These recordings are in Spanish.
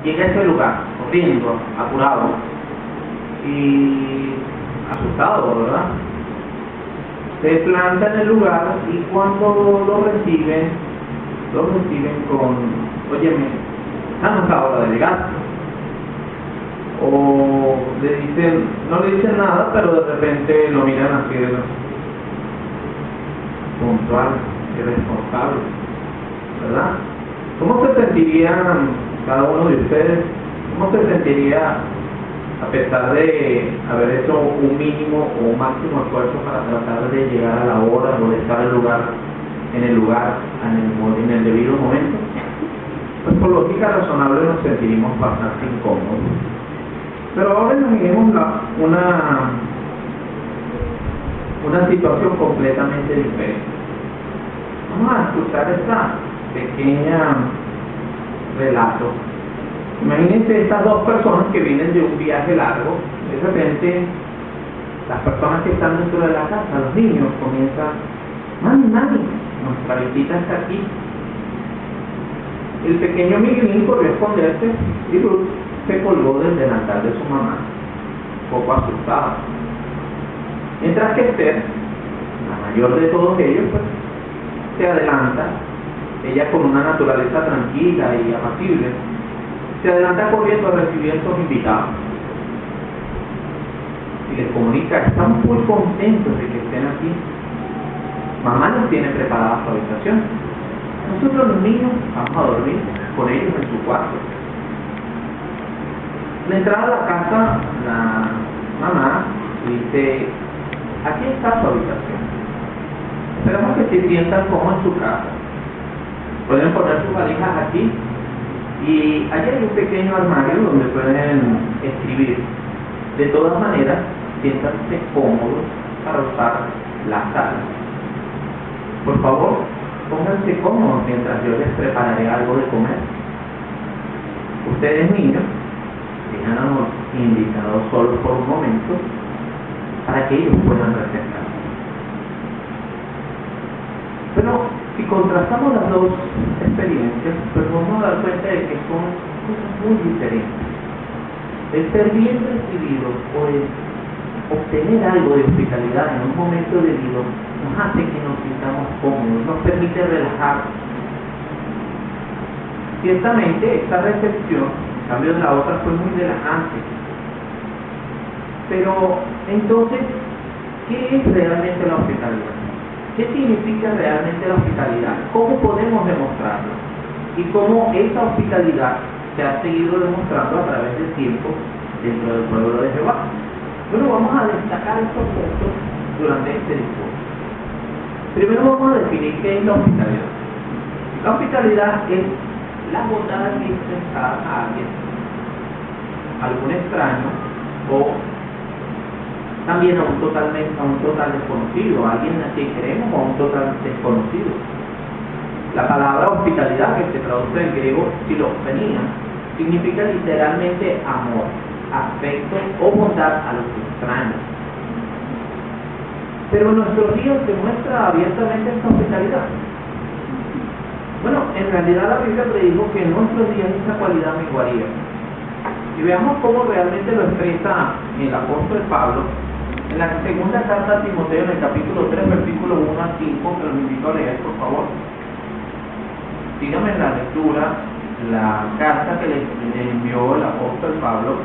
llega a ese lugar, corriendo, apurado y asustado, ¿verdad? Se planta en el lugar y cuando lo reciben con, óyeme, no es la hora de llegar. O le dicen, no le dicen nada, pero de repente lo miran así de puntual, irresponsable, ¿verdad? ¿Cómo se sentirían cada uno de ustedes? ¿Cómo se sentiría a pesar de haber hecho un mínimo o un máximo esfuerzo para tratar de llegar a la hora o de estar en el debido momento? Pues por lógica razonable nos sentiríamos bastante incómodos. Pero ahora imaginemos una situación completamente diferente. Vamos a escuchar esta pequeña relato. Imagínense estas dos personas que vienen de un viaje largo. De repente, las personas que están dentro de la casa, los niños, comienzan: mami, nuestra visita está aquí. El pequeño Miguelín corrió a esconderse y Ruth se colgó del delantal de su mamá, un poco asustada. Mientras que Esther, la mayor de todos ellos, pues, se adelanta, ella con una naturaleza tranquila y apacible, se adelanta corriendo a recibir a estos invitados. Y les comunica: están muy contentos de que estén aquí. Mamá nos tiene preparada su habitación. Nosotros los niños vamos a dormir con ellos en su cuarto. Al entrar a la casa, la mamá dice: aquí está su habitación. Esperamos que se sientan como en su casa. Pueden poner sus valijas aquí. Y allí hay un pequeño armario donde pueden escribir. De todas maneras, siéntanse cómodos para usar la sala. Por favor, pónganse cómodos mientras yo les prepararé algo de comer. Ustedes, niños, dejan a los invitados solos por un momento para que ellos puedan refrescarse. Pero si contrastamos las dos experiencias, pues vamos a dar cuenta de que son cosas muy diferentes. El ser bien recibido o el obtener algo de hospitalidad en un momento debido nos hace que nos sintamos cómodos, nos permite relajarnos. Ciertamente esta recepción, en cambio de la otra, fue muy relajante. Pero entonces, ¿qué es realmente la hospitalidad? ¿Qué significa realmente la hospitalidad? ¿Cómo podemos demostrarlo? Y cómo esa hospitalidad se ha seguido demostrando a través del tiempo dentro del pueblo de Jehová. Bueno, vamos a destacar estos puntos durante este discurso. Primero vamos a definir qué es la hospitalidad. La hospitalidad es la bondad dispensada a alguien, algún extraño, o también a un total desconocido, a alguien a quien queremos o a un total desconocido. La palabra hospitalidad, que se traduce en griego philoxenia, significa literalmente amor, afecto o bondad a los extraños. Pero en nuestros días se muestra abiertamente esta hospitalidad. Bueno, en realidad la Biblia predijo que en nuestros días esa cualidad menguaría. Y veamos cómo realmente lo expresa el apóstol Pablo en la segunda carta a Timoteo, en el capítulo 3, versículo 1 a 5, que los invito a leer, por favor. Síganme en la lectura, la carta que le envió el apóstol Pablo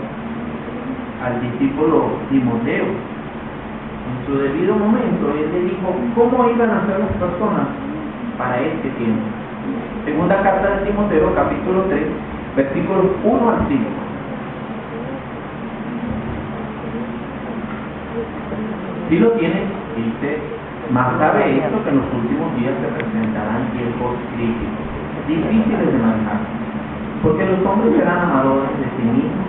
al discípulo Timoteo. En su debido momento, él le dijo cómo iban a ser las personas para este tiempo. Segunda carta de Timoteo, capítulo 3, versículos 1 al 5. Si lo tienen, dice: más sabe esto, que en los últimos días se presentarán tiempos críticos, difíciles de manejar, porque los hombres serán amadores de sí mismos,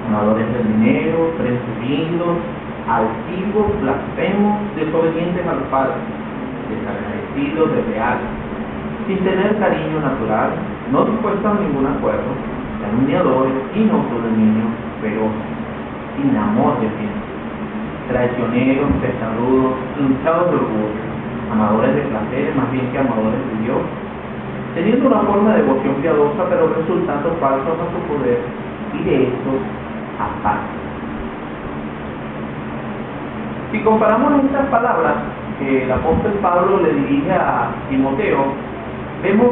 amadores del dinero, presumidos, altivos, blasfemos, desobedientes a los padres, desagradecidos, desleales, sin tener cariño natural, no dispuestos a ningún acuerdo, calumniadores, sin autodominio, feroces, sin amor de Dios, traicioneros, testarudos, hinchados de orgullo, amadores de placeres más bien que amadores de Dios, teniendo una forma de devoción piadosa, pero resultando falsos a su poder y de estos aparte. Si comparamos estas palabras que el apóstol Pablo le dirige a Timoteo, vemos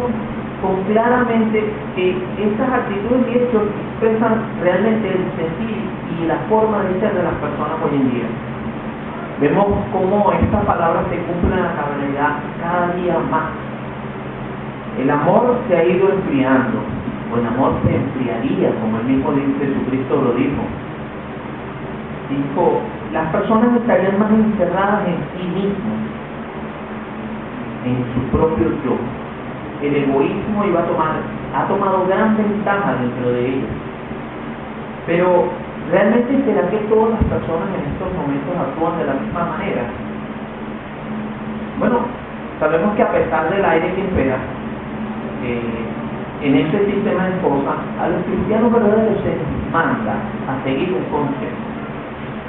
claramente que estas actitudes y hechos expresan realmente el sentir y la forma de ser de las personas hoy en día. Vemos cómo estas palabras se cumplen en la realidad cada día más. El amor se ha ido enfriando, o el amor se enfriaría, como el mismo Jesucristo lo dijo. Dijo, las personas estarían más encerradas en sí mismos, en su propio yo. El egoísmo ha tomado gran ventaja dentro de ellos. Pero, ¿realmente será que todas las personas en estos momentos actúan de la misma manera? Bueno, sabemos que a pesar del aire que impera, en este sistema de cosas, a los cristianos verdaderos se les manda a seguir un consejo.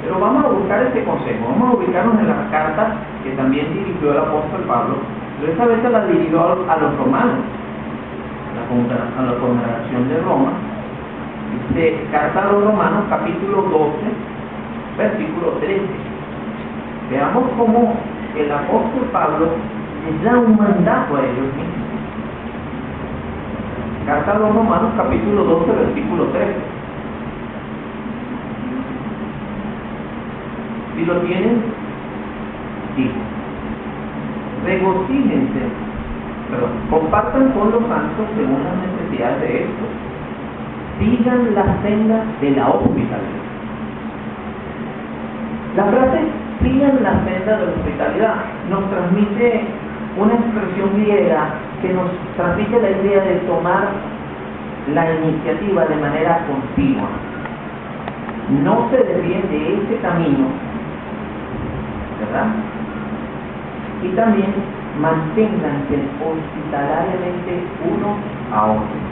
Pero vamos a buscar ese consejo, vamos a ubicarnos en las cartas que también dirigió el apóstol Pablo, pero esta vez se las dirigió a los romanos, a la congregación de Roma. Dice, carta a los romanos, capítulo 12, versículo 13. Veamos cómo el apóstol Pablo les da un mandato a ellos mismos. Carta a los romanos, capítulo 12, versículo 13. Si lo tienen, dice, regocíjense, compartan con los santos según las necesidades de estos. Sigan la senda de la hospitalidad. La frase sigan la senda de la hospitalidad nos transmite una expresión griega que nos transmite la idea de tomar la iniciativa de manera continua. No se desvíen de ese camino, ¿verdad? Y también manténganse hospitalariamente unos a otros.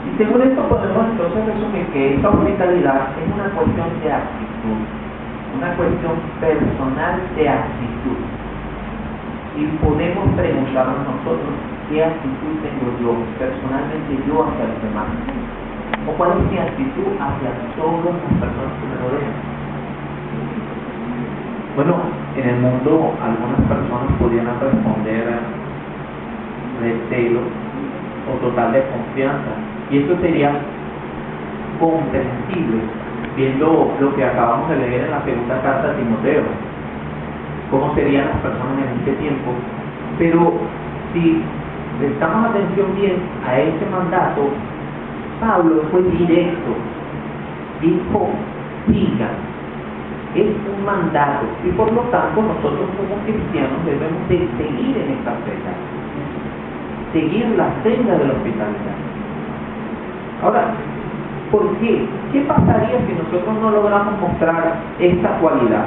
Y según esto podemos entonces resumir que esta hospitalidad es una cuestión de actitud, una cuestión personal de actitud. Y podemos preguntarnos nosotros qué actitud tengo yo, personalmente yo hacia los demás, o cuál es mi actitud hacia todas las personas que me rodean. Bueno, en el mundo algunas personas pudieran responder recelo o total desconfianza, y esto sería comprensible viendo lo que acabamos de leer en la segunda carta de Timoteo, cómo serían las personas en este tiempo. Pero si prestamos atención bien a este mandato, Pablo fue directo, dijo, sigan, es un mandato, y por lo tanto nosotros como cristianos debemos de seguir en esta senda, seguir la senda de la hospitalidad. Ahora, ¿por qué? ¿Qué pasaría si nosotros no logramos mostrar esta cualidad?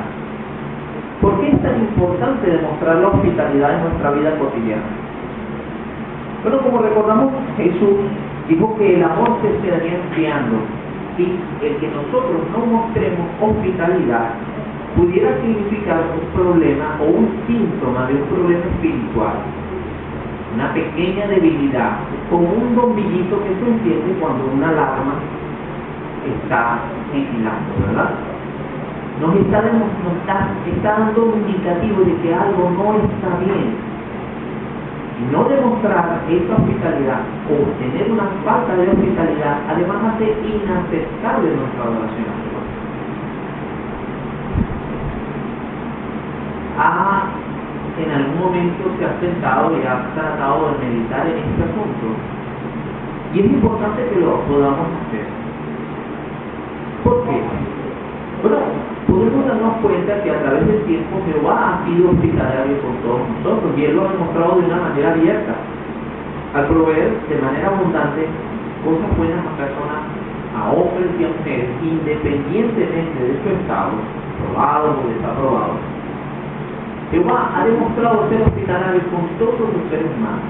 ¿Por qué es tan importante demostrar la hospitalidad en nuestra vida cotidiana? Bueno, como recordamos, Jesús dijo que el amor se estaría enfriando, y el que nosotros no mostremos hospitalidad pudiera significar un problema o un síntoma de un problema espiritual, una pequeña debilidad, como un bombillito que se enciende cuando una alarma está vigilando, ¿verdad? Nos está dando un indicativo de que algo no está bien. Y no demostrar esta hospitalidad o tener una falta de hospitalidad, además hace inaceptable nuestra adoración a Dios. En algún momento se ha sentado y ha tratado de meditar en este asunto, y es importante que lo podamos hacer. ¿Por qué? Bueno, podemos darnos cuenta que a través del tiempo Jehová ha sido hospitalario con todos nosotros, y Él lo ha demostrado de una manera abierta, al proveer de manera abundante cosas buenas a personas, a hombres y a mujeres, independientemente de su estado, probados o desaprobados. Jehová ha demostrado ser hospitalario con todos los seres humanos.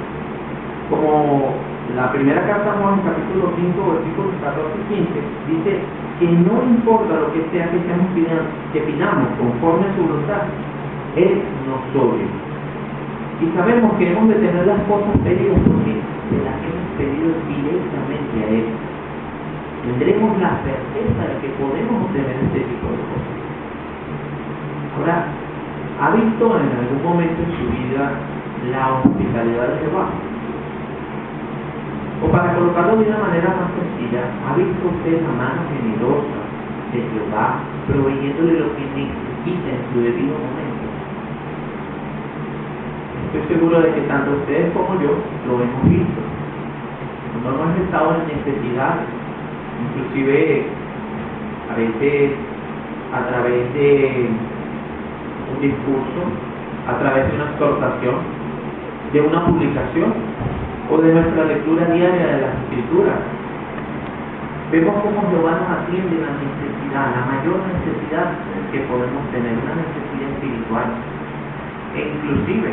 Como la primera carta a Juan, capítulo 5, versículos 14 y 15, dice que no importa lo que sea que pidamos conforme a su voluntad, Él nos oye. Y sabemos que hemos de tener las cosas pedidas porque se las hemos pedido directamente a Él. Tendremos la certeza de que podemos obtener este tipo de cosas. Ahora, ¿ha visto en algún momento en su vida la hospitalidad de Jehová? O para colocarlo de una manera más sencilla, ¿ha visto usted la mano generosa de Jehová proveyéndole lo que necesita en su debido momento? Estoy seguro de que tanto ustedes como yo lo hemos visto. No hemos estado en necesidad, inclusive a veces a través de un discurso, a través de una exhortación, de una publicación o de nuestra lectura diaria de las Escrituras. Vemos cómo Jehová nos atiende la necesidad, la mayor necesidad que podemos tener, una necesidad espiritual. E inclusive,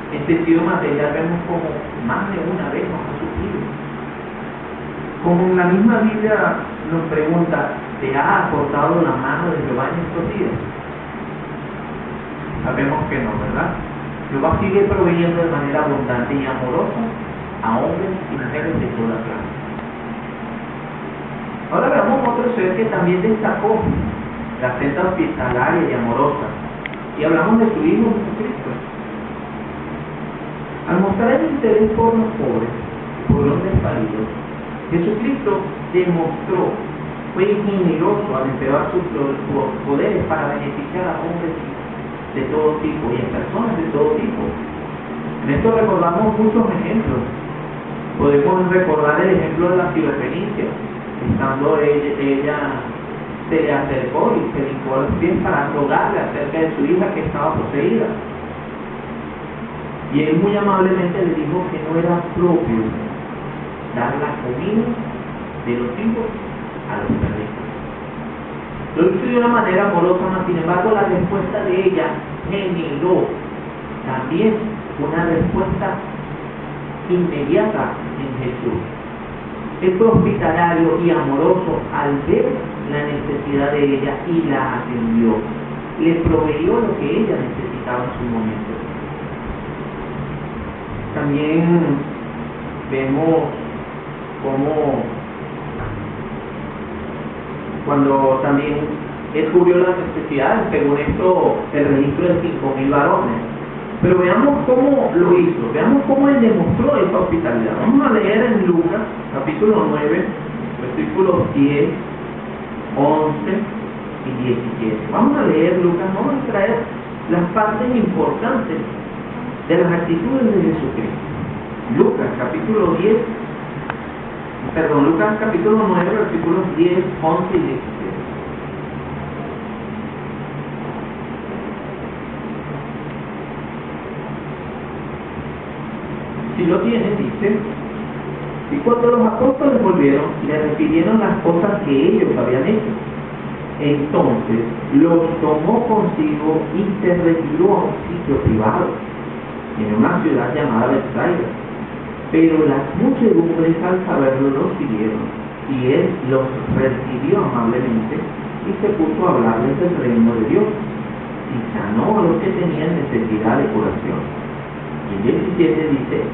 en sentido material, vemos como más de una vez nos ha suplido. Como en la misma Biblia nos pregunta, ¿te ha acortado la mano de Jehová en estos días? Sabemos que no, ¿verdad? Jehová sigue proveyendo de manera abundante y amorosa a hombres y mujeres de toda clase. Ahora veamos otro ser que también destacó la senda hospitalaria y amorosa. Y hablamos de su Hijo Jesucristo. Al mostrar el interés por los pobres, por los desvalidos, Jesucristo demostró, fue generoso al emplear sus poderes para beneficiar a hombres de todo tipo y a personas de todo tipo. En esto recordamos muchos ejemplos. Podemos recordar el ejemplo de la Sirofenicia. Estando ella se le acercó y se hincó a los pies para rogarle acerca de su hija que estaba poseída. Y él muy amablemente le dijo que no era propio dar la comida de los hijos a los perritos. Lo hizo de una manera amorosa, mas sin embargo la respuesta de ella generó también una respuesta inmediata en Jesús. Él fue hospitalario y amoroso al ver la necesidad de ella y la atendió. Le proveyó lo que ella necesitaba en su momento. También vemos cómo cuando también él cubrió las necesidades, según esto, el registro de 5,000 varones. Pero veamos cómo lo hizo, veamos cómo él demostró esa hospitalidad. Vamos a leer en Lucas, capítulo 9, versículos 10, 11 y 17. Vamos a leer Lucas, vamos a traer las partes importantes de las actitudes de Jesucristo. Lucas, capítulo 9, versículos 10, 11 y 17. Si lo tienen, dice: y cuando los apóstoles volvieron, le refirieron las cosas que ellos habían hecho. Entonces los tomó consigo y se retiró a un sitio privado, en una ciudad llamada Betsaida. Pero las muchedumbres al saberlo lo siguieron, y él los recibió amablemente y se puso a hablarles del reino de Dios, y sanó a los que tenían necesidad de curación. Y el 17 dice: